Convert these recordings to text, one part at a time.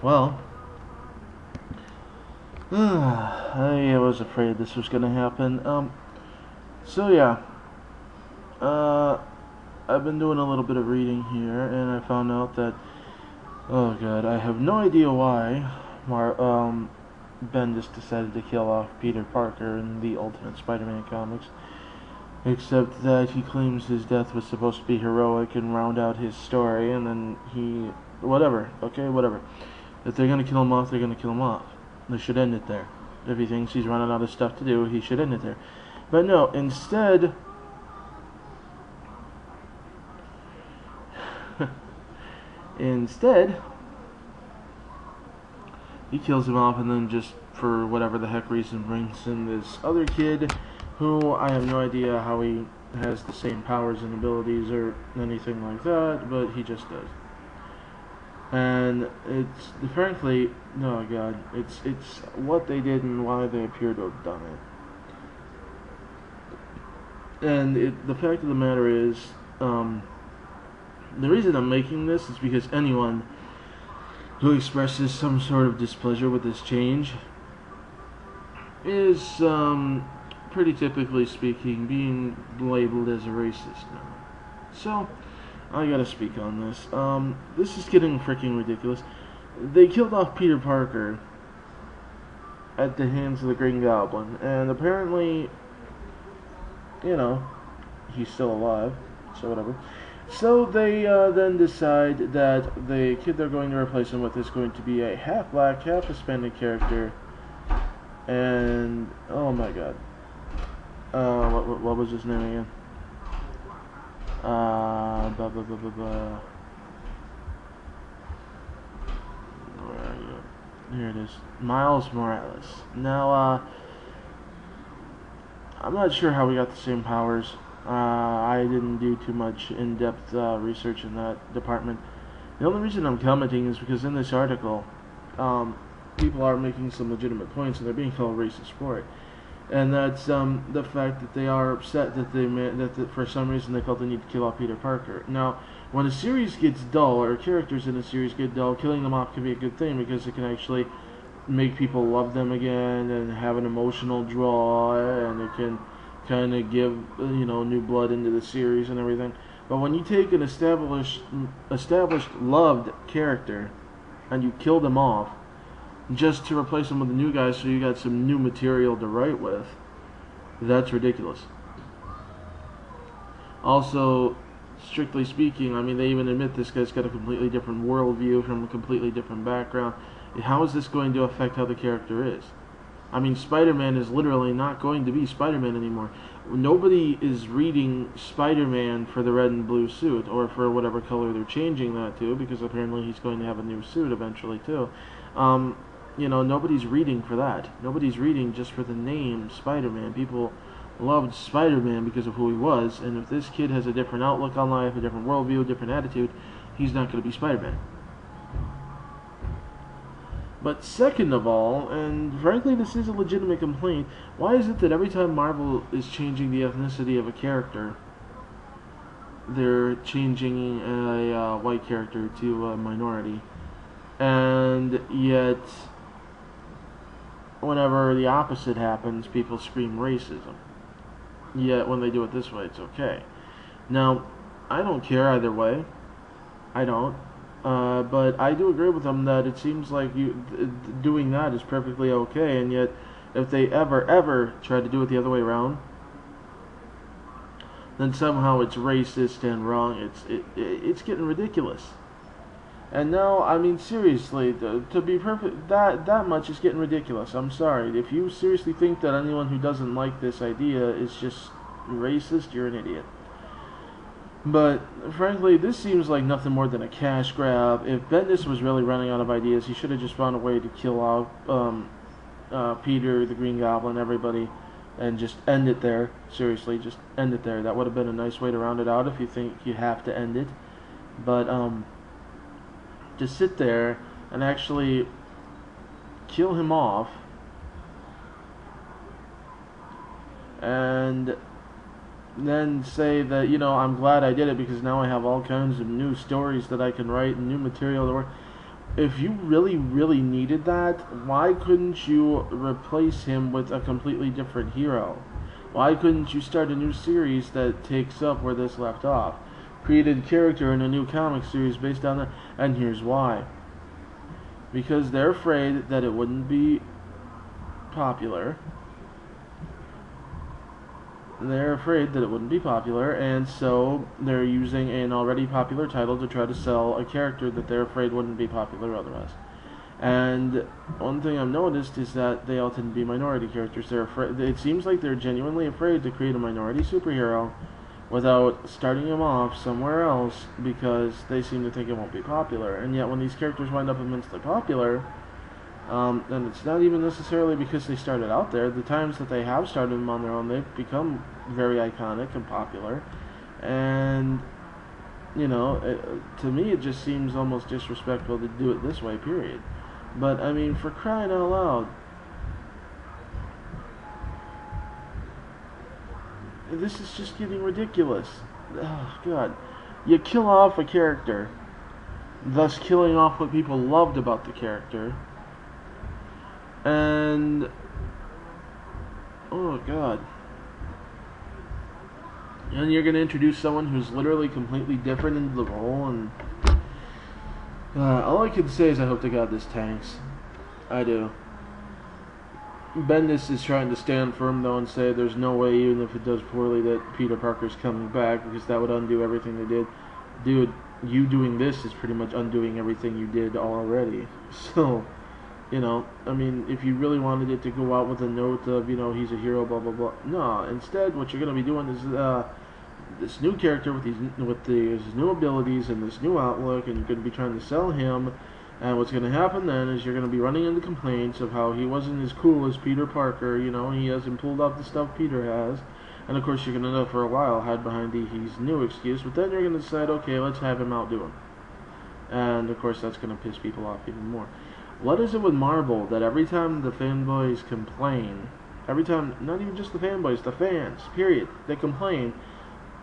Well, I was afraid this was gonna happen. So yeah, uh, I've been doing a little bit of reading here, and I found out that, oh god, I have no idea why Bendis decided to kill off Peter Parker in the Ultimate Spider-Man comics, except that he claims his death was supposed to be heroic and round out his story, and then whatever, okay, whatever. If they're gonna kill him off, they're gonna kill him off. They should end it there. If he thinks he's running out of stuff to do, he should end it there. But no, instead, instead, he kills him off and then just, for whatever the heck reason, brings in this other kid who I have no idea how he has the same powers and abilities or anything like that, but he just does. And it's, frankly, oh god, it's what they did and why they appear to have done it. And the fact of the matter is, the reason I'm making this is because anyone who expresses some sort of displeasure with this change is, pretty typically speaking, being labeled as a racist now. So, I gotta speak on this. This is getting freaking ridiculous. They killed off Peter Parker at the hands of the Green Goblin, and apparently, you know, he's still alive, so whatever. So they then decide that the kid they're going to replace him with is going to be a half black, half Hispanic character, and oh my god, what was his name again? Blah, blah, blah, blah, blah. Where are you? Here it is. Miles Morales. Now, I'm not sure how we got the same powers. I didn't do too much in-depth research in that department. The only reason I'm commenting is because in this article, people are making some legitimate points and they're being called racist for it. And that's the fact that they are upset that for some reason they felt the need to kill off Peter Parker. Now, when a series gets dull, or characters in a series get dull, killing them off can be a good thing because it can actually make people love them again and have an emotional draw, and it can kind of give new blood into the series and everything. But when you take an established loved character and you kill them off, just to replace them with a new guy so you got some new material to write with, that's ridiculous. Also, strictly speaking, I mean, they even admit this guy's got a completely different worldview from a completely different background. How is this going to affect how the character is? I mean, Spider-Man is literally not going to be Spider-Man anymore. Nobody is reading Spider-Man for the red and blue suit, or for whatever color they're changing that to, because apparently he's going to have a new suit eventually, too. Nobody's reading for that. Nobody's reading just for the name Spider-Man. People loved Spider-Man because of who he was, and if this kid has a different outlook on life, a different worldview, a different attitude, he's not going to be Spider-Man. But second of all, and frankly this is a legitimate complaint, why is it that every time Marvel is changing the ethnicity of a character, they're changing a white character to a minority, and yet whenever the opposite happens, people scream racism. Yet when they do it this way, it's okay. Now, I don't care either way. I don't. But I do agree with them that it seems like doing that is perfectly okay, and yet if they ever try to do it the other way around, then somehow it's racist and wrong. It's getting ridiculous. And now, I mean, seriously, to be perfect, that much is getting ridiculous. I'm sorry. If you seriously think that anyone who doesn't like this idea is just racist, you're an idiot. But, frankly, this seems like nothing more than a cash grab. If Bendis was really running out of ideas, he should have just found a way to kill out Peter, the Green Goblin, everybody, and just end it there. Seriously, just end it there. That would have been a nice way to round it out if you think you have to end it. But, to sit there and actually kill him off and then say that, I'm glad I did it because now I have all kinds of new stories that I can write and new material to work. if you really, really needed that, why couldn't you replace him with a completely different hero? Why couldn't you start a new series that takes up where this left off? Created character in a new comic series based on that, and here's why. Because they're afraid that it wouldn't be popular. They're afraid that it wouldn't be popular, and so they're using an already popular title to try to sell a character that they're afraid wouldn't be popular otherwise. And one thing I've noticed is that they all tend to be minority characters. They're afraid. It seems like they're genuinely afraid to create a minority superhero without starting him off somewhere else because they seem to think it won't be popular. And yet, when these characters wind up immensely popular, and it's not even necessarily because they started out there. The times that they have started them on their own, they've become very iconic and popular. And, you know, to me it just seems almost disrespectful to do it this way, period. But, I mean, for crying out loud, this is just getting ridiculous. Oh, God. You kill off a character, thus killing off what people loved about the character. And oh god. And you're gonna introduce someone who's literally completely different into the role, and all I can say is I hope to God this tanks. I do. Bendis is trying to stand firm though and say there's no way, even if it does poorly, that Peter Parker's coming back because that would undo everything they did. Dude, you doing this is pretty much undoing everything you did already. So. You know, I mean, if you really wanted it to go out with a note of, you know, he's a hero, blah blah blah. No, instead, what you're going to be doing is this new character with these new abilities and this new outlook, and you're going to be trying to sell him. And what's going to happen then is you're going to be running into complaints of how he wasn't as cool as Peter Parker. You know, he hasn't pulled off the stuff Peter has. And of course, you're going to, for a while, hide behind the he's new excuse. But then you're going to decide, okay, let's have him outdo him. And of course, that's going to piss people off even more. What is it with Marvel that every time the fanboys complain, every time, not even just the fanboys, the fans, period, they complain,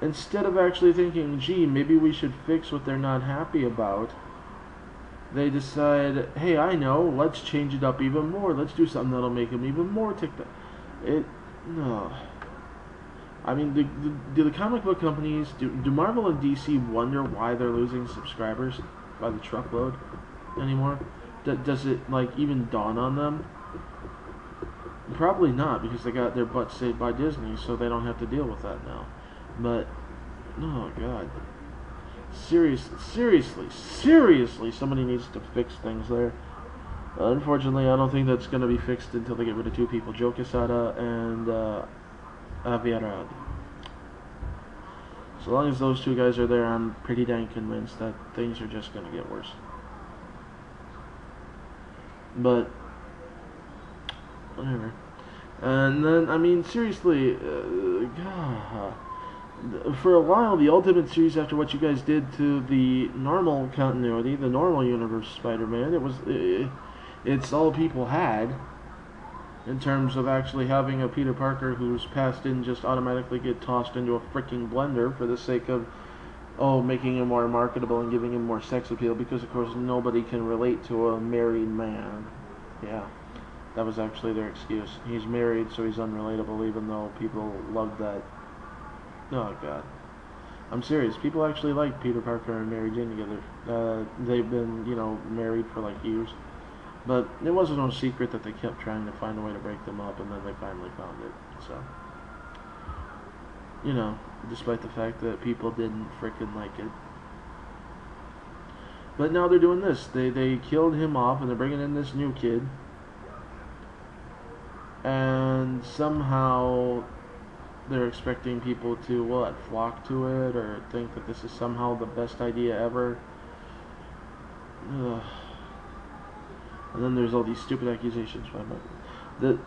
instead of actually thinking, gee, maybe we should fix what they're not happy about, they decide, hey, I know, let's change it up even more, let's do something that'll make them even more ticked off. No. I mean, do the comic book companies, do Marvel and DC wonder why they're losing subscribers by the truckload anymore? Does it, like, even dawn on them? Probably not, because they got their butts saved by Disney, so they don't have to deal with that now. But, oh, God. Seriously, somebody needs to fix things there. Unfortunately, I don't think that's going to be fixed until they get rid of two people, Joe Quesada and Avi Arad. So long as those two guys are there, I'm pretty dang convinced that things are just going to get worse. But whatever. And then, I mean, seriously, God, for a while, the Ultimate Series, after what you guys did to the normal continuity, the normal universe Spider-Man, it's all people had in terms of actually having a Peter Parker whose past didn't just automatically get tossed into a freaking blender for the sake of making him more marketable and giving him more sex appeal, because of course nobody can relate to a married man. Yeah, that was actually their excuse. He's married, so he's unrelatable, even though people love that. Oh god. I'm serious. People actually like Peter Parker and Mary Jane together. They've been, you know, married for like years. But it wasn't no secret that they kept trying to find a way to break them up, and then they finally found it. So, you know, despite the fact that people didn't frickin' like it. But now they're doing this. They killed him off, and they're bringing in this new kid. And somehow they're expecting people to, what, flock to it, or think that this is somehow the best idea ever. Ugh. And then there's all these stupid accusations by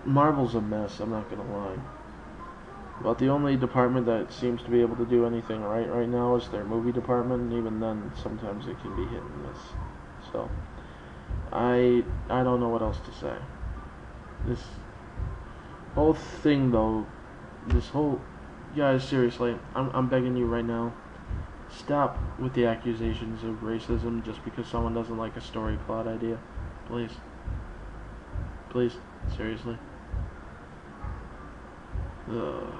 Marvel's a mess, I'm not gonna lie. But the only department that seems to be able to do anything right now is their movie department, and even then, sometimes it can be hit and miss. So, I don't know what else to say. This whole thing, though, guys, seriously, I'm begging you right now, Stop with the accusations of racism just because someone doesn't like a story plot idea. Please. Please. Seriously. Ugh.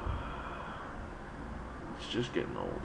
It's just getting old.